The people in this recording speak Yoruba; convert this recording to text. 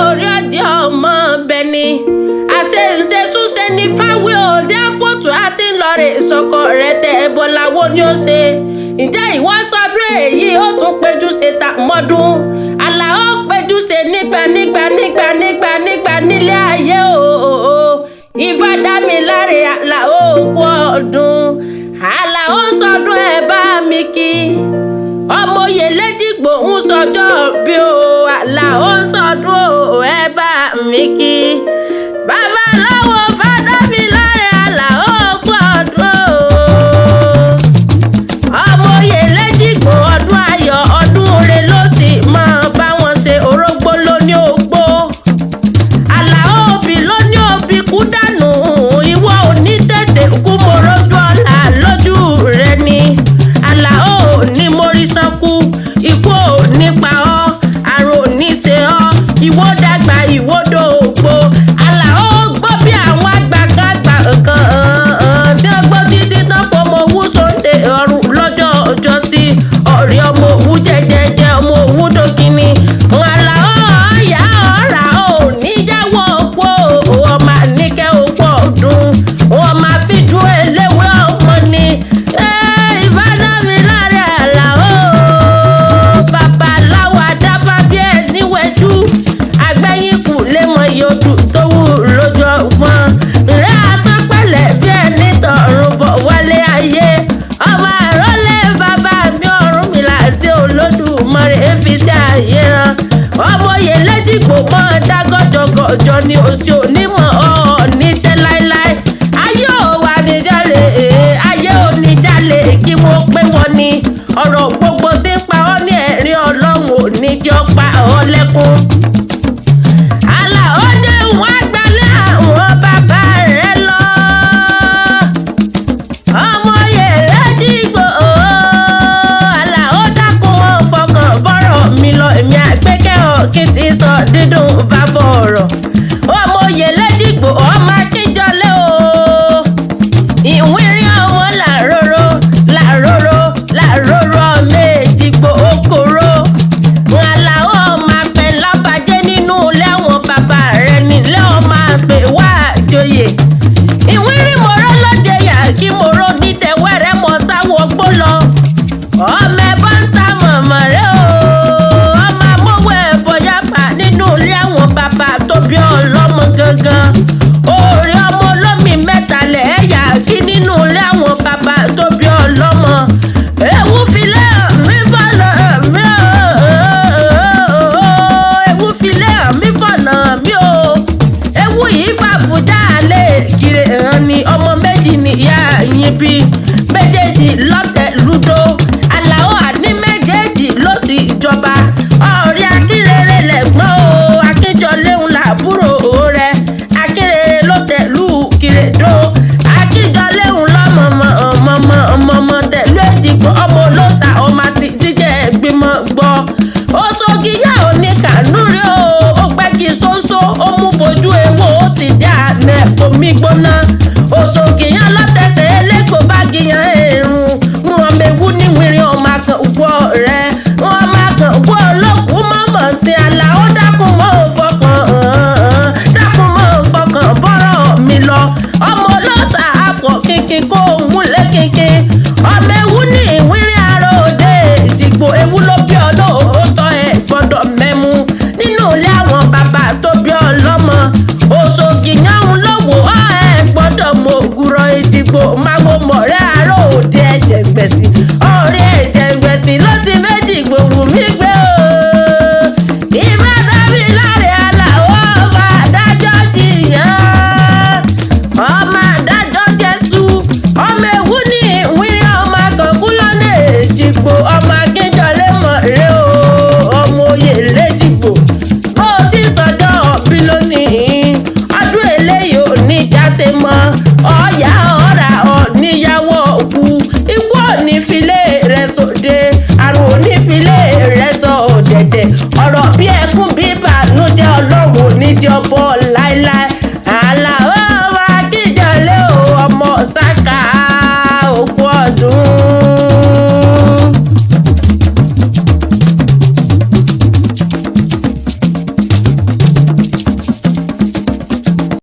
orí ọ̀jẹ̀ ọmọ bẹni àṣeṣe ní fáwé òde àfọ̀tù àti ńlọrẹ̀ ìsọkọ rẹ̀ tẹ ẹbọ làwọn ni ó ṣe ǹjẹ́ ìwọ sọdún èyí ó tún péjú ṣe ta mọ́dún Àlàó péjú ṣe nígbà nílé ayé o Ifá dá mi láre Àlàó kú ọdún Àlàó sọdún ẹ bá mi kí ọmọ Oriki Ejigbo ń sọjọ́ bí o Àlàó sọdún ẹ bá mi kí babaláwo fádá mi láre Àlàó kú ọdún ọmọ Oriki Ejigbo ọdún ayọ̀ ọdún ire ló sì máa bá wọn ṣe orógbó lóní ògbó Àlàó òbí lóní òbí kú dànù ìwọ ò ní tètè kú mo rójú ọ̀la lójú rẹ ni Àlàó ní mórí sọ́kú ikú ò ní pa ọ́ àrùn ò ní tẹ ọ́ ìwọ dàgbà ìwọ dògbò Àlàó gbọ́ bí àwọn àgbàkagbà kan tí ó gbọ́ títí tán fọmọ owó sóde ọ̀run lọ́jọ́ ọjọ́ sí ọ̀rẹ́ ọmọ òwú jẹjẹjẹ ọmọ òwú dòkínní Àlàó ọ̀yà ọ̀rà ò níyàwó òpó ọmọ àníkẹ́ òpó ọdún ọmọ àfijún eléwé ọmọ ni ìbádá mi láre Àlàó babaláwo adáfá bí ẹ níwẹ̀jú àgbẹ̀yìnkù lè mọ yòókù tó wù lójú ọgbọ́n rẹ̀ àtọ́pẹ̀lẹ̀ bí ẹ nítọ̀run bọ̀ wálé ayé ọmọ àrólé bàbá mi Ọ̀rúnmìlà àti Olódùmarè fi sí ayé ran ọmọ Oriki Ejigbo mọ́ dá gọ́jọgọ́jọ ni òsì onímọ̀ ní tẹ́ láéláé ayé ò wà níjàre ayé ò níjàle kí wọ́n pé wọ́n ní ọ̀rọ̀ gbogbo tí ń pa ọ́ ní ẹ̀rín Ọlọ́run ò ní jọ pa ọ́ lẹ́kún. Àlàó dé wọ́n gbalẹ̀ àwọn bàbá rẹ̀ lọ ọmọ Oriki Ejigbo Àlàó dákun wọn fọkàn bọ́rọ̀ mi lọ èmi àgbẹ̀kẹ́ kí n ti sọ dídùn bàbá ọ̀rọ̀ ọmọ Oriki Ejigbo ọmọ Akíjọlé o ìwírí ọmọ làróró ọmọ Ejigbo okòrò Àlàó ọmọ apẹ lábàjẹ́ nínú ilé àwọn bàbá rẹ̀ nílé ọmọ àgbẹ̀ wá àjòyè ìwírí mọ̀rọ̀ lóde yà kí mọ̀rọ̀ dídẹ̀wẹ̀rẹ̀ mọ̀ sáwọ́ gbó lọ ọmọ ẹ̀bọ ń ta mọ̀mọ́ rẹ̀ o ọmọ amówó ẹ̀bọ yàfà nínú ilé àwọn bàbá tó bí ọlọ́mọ gangan orí ọmọ olómi mẹ́ta lẹ̀ ẹ̀yà kí nínú ilé àwọn bàbá tó bí ọlọ́mọ ewu filẹ̀ mi fọ̀nà mi ewu filẹ̀ mi fọ̀nà mi o ewu yìí fàbùdá lè kiri hàn ní ọmọ méjì níyà yín bí méjèèjì lọ́tẹ̀ lúdó Àlàó àní méjèèjì ló sì jọba ọ̀rẹ́ Akínrere lẹ̀gbọ́n o Akíjọlé ń làbúrò rẹ̀ Akínrere ló tẹ̀lú Kìrèdó Akíjọlé ń lọ́mọ̀mọ̀ tẹ̀lú Ejigbo ọmọ olóòṣà ọmọ àti jíjẹ́ gbìmọ̀ gbọ́ Òṣogìyà oníkànúrí ó gbẹ́gi ṣóńṣó ó mú bojú ewo ó ti dá àná omi gbóná Òṣogìyà lọ́tẹ̀sẹ̀ eléko bá gìyàn èrùn wọn mẹ́wú níwìnrin ọmọ àkànwọ́ rẹ̀ wọn máa kànwọ́ olókùn mọ̀mọ́ sí Àlàó dákun mọ́ fọkàn bọ́rọ̀ mi lọ ọmọ olóòṣà àfọ̀ kínkín kó múlẹ̀ kínkín ọmọ ewu ní ìwírin àrò òde Ejigbo ewu ló bí ọlọ́ọ̀tọ̀ ẹ̀ gbọ́dọ̀ mẹ́mú nínú ilé àwọn bàbá tó bí ọlọ́mọ Òṣogìyà ń lówó ẹ̀ gbọ́dọ̀ mọ ògùrọ̀ Ejigbo máa wo mọ̀rẹ́ àrò òde ẹ̀jẹ̀ gbẹ̀sì ọ̀rẹ́ ẹ̀jẹ̀ gbẹ̀sì ló ti méjì gbòòwò mí gbé o ìbádá mi láre Àlàó ọmọ adájọ́ jiyàn ọmọ adájọ́ jésù ọmọ ewu ní ìwírí ọmọ akọ̀kú lọ́nà Ejigbo ọmọ Akíjọlé mọ̀ rẹ o ọmọ Oriki Ejigbo bó ti sọjọ́ ọ̀bí lónìí ọdún eléyìí ò ní jáse mọ́ ọ̀yà ọ̀rà ọ̀níyàwó òkú ikú òní filé rẹ̀ sòde àrùn òní filé rẹ̀ sọ ọ̀dẹ̀dẹ̀ ọ̀rọ̀ bí ẹkún